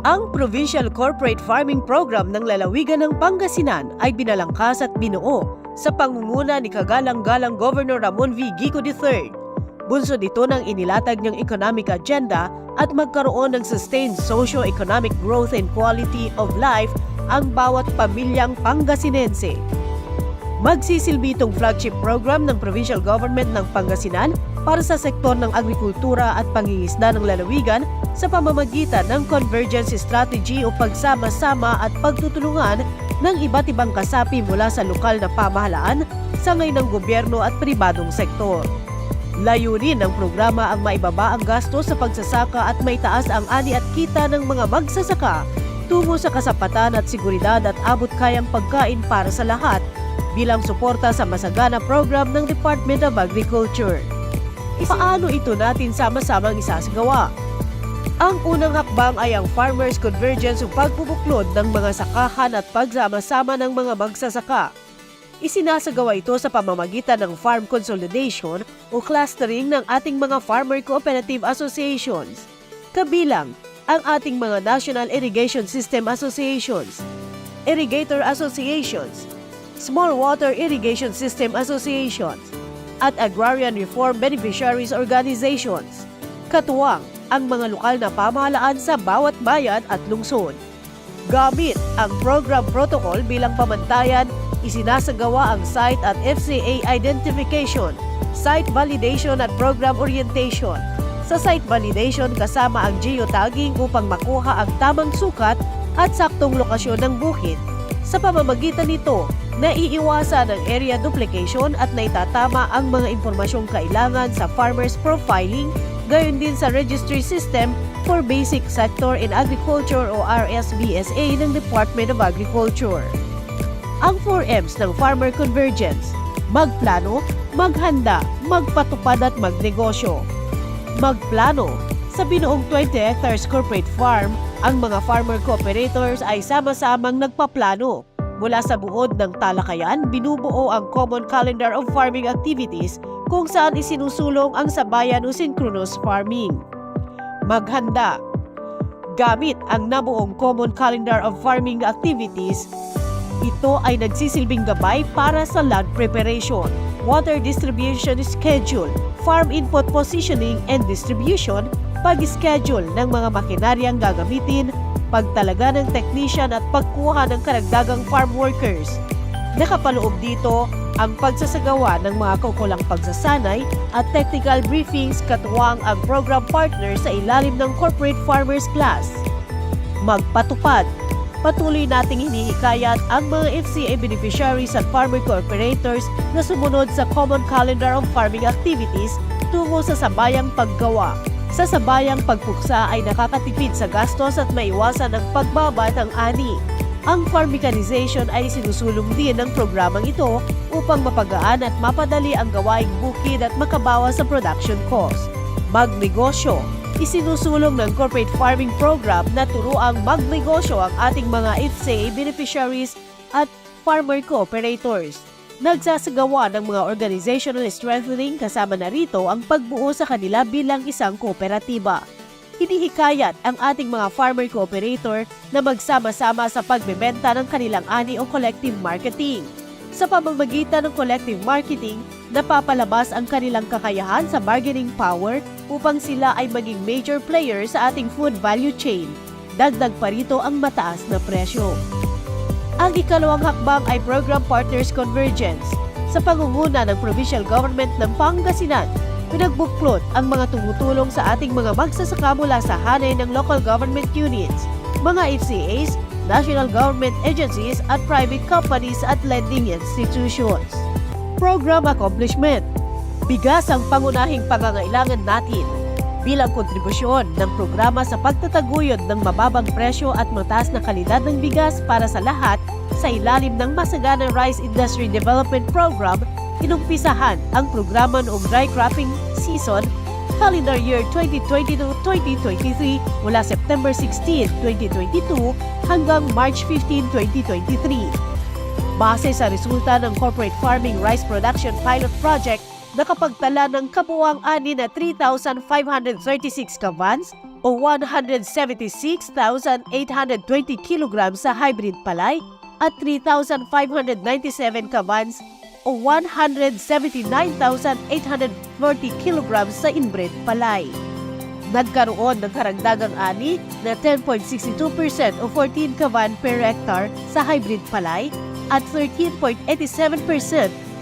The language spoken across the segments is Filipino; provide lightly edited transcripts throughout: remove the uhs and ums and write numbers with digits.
Ang Provincial Corporate Farming Program ng lalawigan ng Pangasinan ay binalangkas at binuo sa pangunguna ni kagalang-galang Governor Ramon V. Gico III. Bunsod ito ng inilatag niyang economic agenda at magkaroon ng sustained socio-economic growth and quality of life ang bawat pamilyang Pangasinense. Magsisilbi itong flagship program ng provincial government ng Pangasinan para sa sektor ng agrikultura at pangingisda ng lalawigan sa pamamagitan ng convergence strategy o pagsama-sama at pagtutulungan ng iba't ibang kasapi mula sa lokal na pamahalaan, sangay ng gobyerno at pribadong sektor. Layunin ng programa ang maibaba ang gasto sa pagsasaka at maitaas ang ani at kita ng mga magsasaka tungo sa kasapatan at seguridad at abot kayang pagkain para sa lahat bilang suporta sa masagana program ng Department of Agriculture. Paano ito natin sama-samang isasagawa? Ang unang hakbang ay ang Farmers Convergence o pagbubuklod ng mga sakahan at pagsama-sama ng mga magsasaka. Isinasagawa ito sa pamamagitan ng farm consolidation o clustering ng ating mga farmer cooperative associations, kabilang ang ating mga National Irrigation System Associations, Irrigator Associations, Small Water Irrigation System Associations, at Agrarian Reform Beneficiaries Organizations, katuwang ang mga lokal na pamahalaan sa bawat bayan at lungsod. Gamit ang program protocol bilang pamantayan, isinasagawa ang site at FCA identification, site validation at program orientation. Sa site validation kasama ang geotagging upang makuha ang tamang sukat at saktong lokasyon ng bukid. Sa pamamagitan nito, naiiwasan ang area duplication at naitatama ang mga impormasyong kailangan sa farmers profiling, gayon din sa registry system for basic sector in agriculture o RSBSA ng Department of Agriculture. Ang 4M's ng Farmer Convergence: magplano, maghanda, magpatupad at magnegosyo. Magplano. Sa binuong 20 hectares corporate farm, ang mga farmer cooperators ay sama-samang nagpaplano. Mula sa buod ng talakayan, binubuo ang Common Calendar of Farming Activities kung saan isinusulong ang sabayan o synchronous farming. Maghanda. Gamit ang nabuong Common Calendar of Farming Activities, ito ay nagsisilbing gabay para sa land preparation, water distribution schedule, farm input positioning and distribution, pag-schedule ng mga makinaryang gagamitin, pagtalaga ng technician at pagkuha ng karagdagang farm workers. Nakapaloob dito ang pagsasagawa ng mga kaukulang pagsasanay at technical briefings katuwang ang program partner sa ilalim ng Corporate Farmers Class. Magpatupad. Patuloy nating hinihikayat ang mga FCA beneficiaries at farmer cooperators na sumunod sa Common Calendar of Farming Activities tungo sa sabayang paggawa. Sa sabayang pagpuksa ay nakakatipid sa gastos at maiwasan ang pagbaba ng ani. Ang farm mechanization ay sinusulong din ng programang ito upang mapagaan at mapadali ang gawaing bukid at makabawas sa production cost. Magnegosyo. Isinusulong ng corporate farming program na turuang magnegosyo ang ating mga FCA beneficiaries at farmer cooperators. Nagsasagawa ng mga organizational strengthening kasama na rito ang pagbuo sa kanila bilang isang kooperatiba. Hinihikayat ang ating mga farmer cooperator na magsama-sama sa pagbebenta ng kanilang ani o collective marketing. Sa pamamagitan ng collective marketing, napapalabas ang kanilang kakayahan sa bargaining power upang sila ay maging major player sa ating food value chain. Dagdag pa rito ang mataas na presyo. Ang ikalawang hakbang ay Program Partners Convergence. Sa pangunguna ng Provincial Government ng Pangasinan, pinagbuklod ang mga tumutulong sa ating mga magsasaka mula sa hanay ng local government units, mga FCAs, national government agencies at private companies at lending institutions. Program Accomplishment. Bigas ang pangunahing pangangailangan natin. Bilang kontribusyon ng programa sa pagtataguyod ng mababang presyo at mataas na kalidad ng bigas para sa lahat sa ilalim ng Masaganang Rice Industry Development Program, inumpisahan ang programa noong dry cropping season calendar year 2022-2023 mula September 16, 2022 hanggang March 15, 2023. Base sa resulta ng Corporate Farming Rice Production Pilot Project, nakapagtala ng kabuuang ani na 3,536 kavans, o 176,820 kilograms sa hybrid palay at 3,597 kabans o 179,840 kilograms sa inbred palay. Nagkaroon ng karagdagang ani na 10.62% o 14 kaban per hectare sa hybrid palay at 13.87%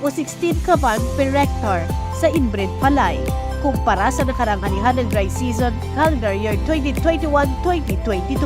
o 16 kaban per hectare sa inbred palay kumpara sa nakarang anihan ng dry season calendar year 2021-2022.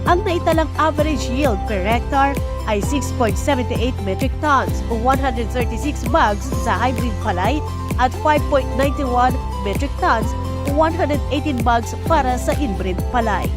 Ang naitalang average yield per hectare ay 6.78 metric tons o 136 bags sa hybrid palay at 5.91 metric tons o 118 bags para sa inbred palay.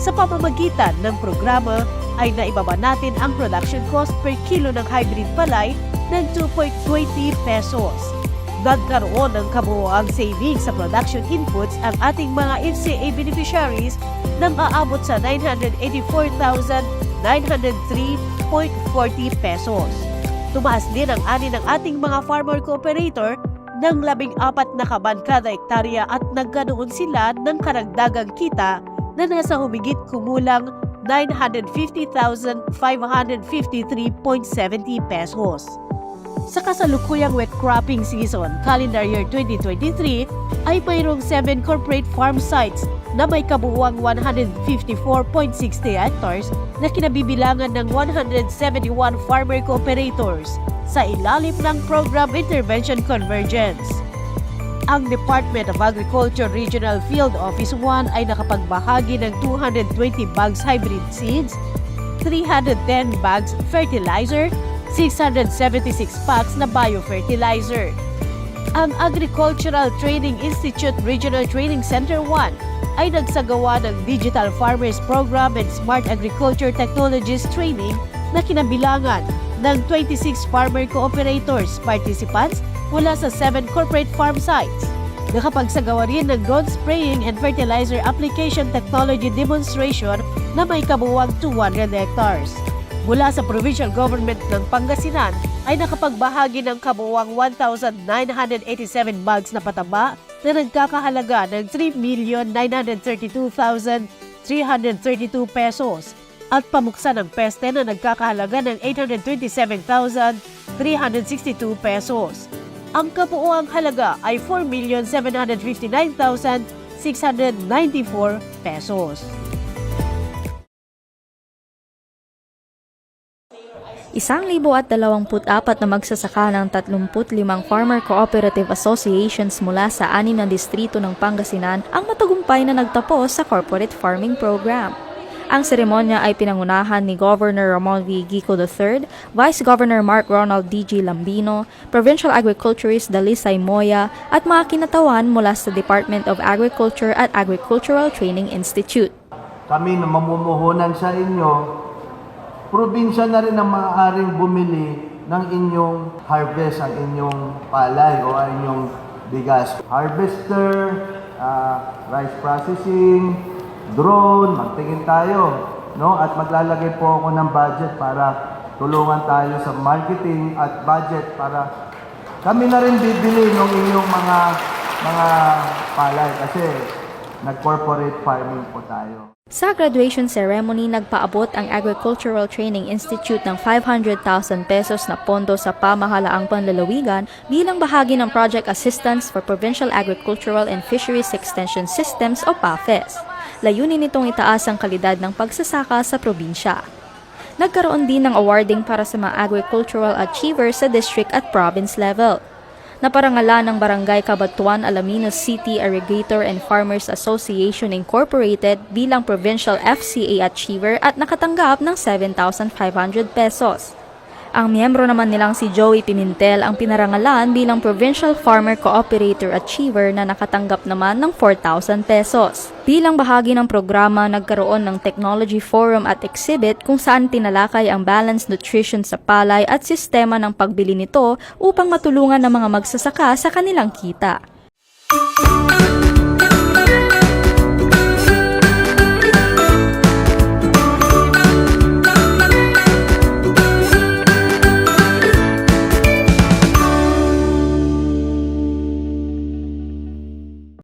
Sa pamamagitan ng programa ay naibaba natin ang production cost per kilo ng hybrid palay ng 2.20 pesos. Nagkaroon ng kabuoang savings sa production inputs ang ating mga FCA beneficiaries nang aabot sa 984,903.40 pesos. Tumaas din ang ani ng ating mga farmer cooperator ng 14 na kaban kada hektarya at nagkaroon sila ng karagdagang kita na nasa humigit kumulang 950,553.70 pesos. Sa kasalukuyang wet cropping season, calendar year 2023, ay mayroong 7 corporate farm sites na may kabuuang 154.60 hectares na kinabibilangan ng 171 farmer cooperators sa ilalim ng Program Intervention Convergence. Ang Department of Agriculture Regional Field Office 1 ay nakapagbahagi ng 220 bags hybrid seeds, 310 bags fertilizer, 676 packs na biofertilizer. Ang Agricultural Training Institute Regional Training Center 1 ay nagsagawa ng Digital Farmers Program and Smart Agriculture Technologies Training na kinabilangan ng 26 farmer cooperators participants mula sa 7 corporate farm sites. Nakapagsagawa rin ng drone spraying and fertilizer application technology demonstration na may kabuuang 200 hectares. Mula sa provincial government ng Pangasinan ay nakapagbahagi ng kabuuang 1,987 bags na pataba na nagkakahalaga ng 3,932,332 pesos at pamuksa ng peste na nagkakahalaga ng 827,362 pesos. Ang kabuuang halaga ay 4,759,694 pesos. 1,024 na magsasaka ng 35 Farmer Cooperative Associations mula sa 6 na distrito ng Pangasinan ang matagumpay na nagtapos sa Corporate Farming Program. Ang seremonya ay pinangunahan ni Governor Ramon V. Gico III, Vice Governor Mark Ronald D.G. Lambino, Provincial Agriculturist Dalisay Moya at mga kinatawan mula sa Department of Agriculture at Agricultural Training Institute. Kami na mamumuhunan sa inyo, probinsya na rin ang maaaring bumili ng inyong harvest, ang inyong palay o ang inyong bigas. Harvester, rice processing, drone, magtingin tayo. No? At maglalagay po ako ng budget para tulungan tayo sa marketing at budget para kami na rin bibili ng inyong mga palay kasi nag-corporate farming po tayo. Sa graduation ceremony, nagpaabot ang Agricultural Training Institute ng 500,000 pesos na pondo sa pamahalaang panlalawigan bilang bahagi ng Project Assistance for Provincial Agricultural and Fisheries Extension Systems o PAFES. Layunin nitong itaas ang kalidad ng pagsasaka sa probinsya. Nagkaroon din ng awarding para sa mga agricultural achievers sa district at province level. Naparangalan ng Barangay Cabatuan Alaminos City Irrigator and Farmers Association Incorporated bilang Provincial FCA Achiever at nakatanggap ng 7,500 pesos. Ang miyembro naman nilang si Joey Pimentel ang pinarangalan bilang Provincial Farmer Cooperator Achiever na nakatanggap naman ng 4,000 pesos. Bilang bahagi ng programa, nagkaroon ng Technology Forum at Exhibit kung saan tinalakay ang balanced nutrition sa palay at sistema ng pagbili nito upang matulungan ng mga magsasaka sa kanilang kita.